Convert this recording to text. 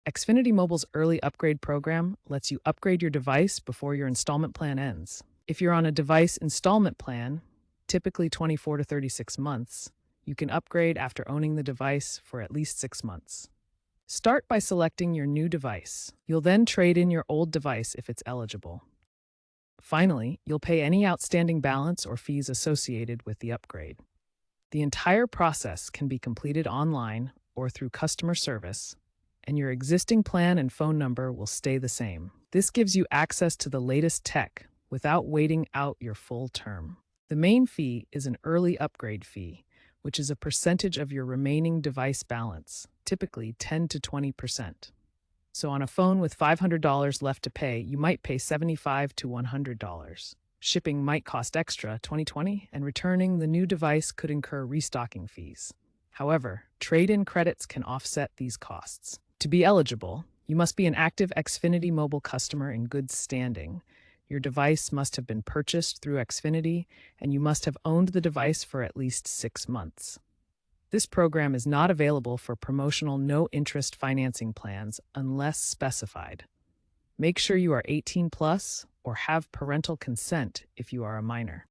Xfinity Mobile's Early Upgrade program lets you upgrade your device before your installment plan ends. If you're on a device installment plan, typically 24 to 36 months, you can upgrade after owning the device for at least 6 months. Start by selecting your new device. You'll then trade in your old device if it's eligible. Finally, you'll pay any outstanding balance or fees associated with the upgrade. The entire process can be completed online or through customer service, and your existing plan and phone number will stay the same. This gives you access to the latest tech without waiting out your full term. The main fee is an early upgrade fee, which is a percentage of your remaining device balance, typically 10 to 20%. So on a phone with $500 left to pay, you might pay $75 to $100. Shipping might cost extra, $20, and returning the new device could incur restocking fees. However, trade-in credits can offset these costs. To be eligible, you must be an active Xfinity Mobile customer in good standing. Your device must have been purchased through Xfinity, and you must have owned the device for at least 6 months. This program is not available for promotional no-interest financing plans unless specified. Make sure you are 18 plus or have parental consent if you are a minor.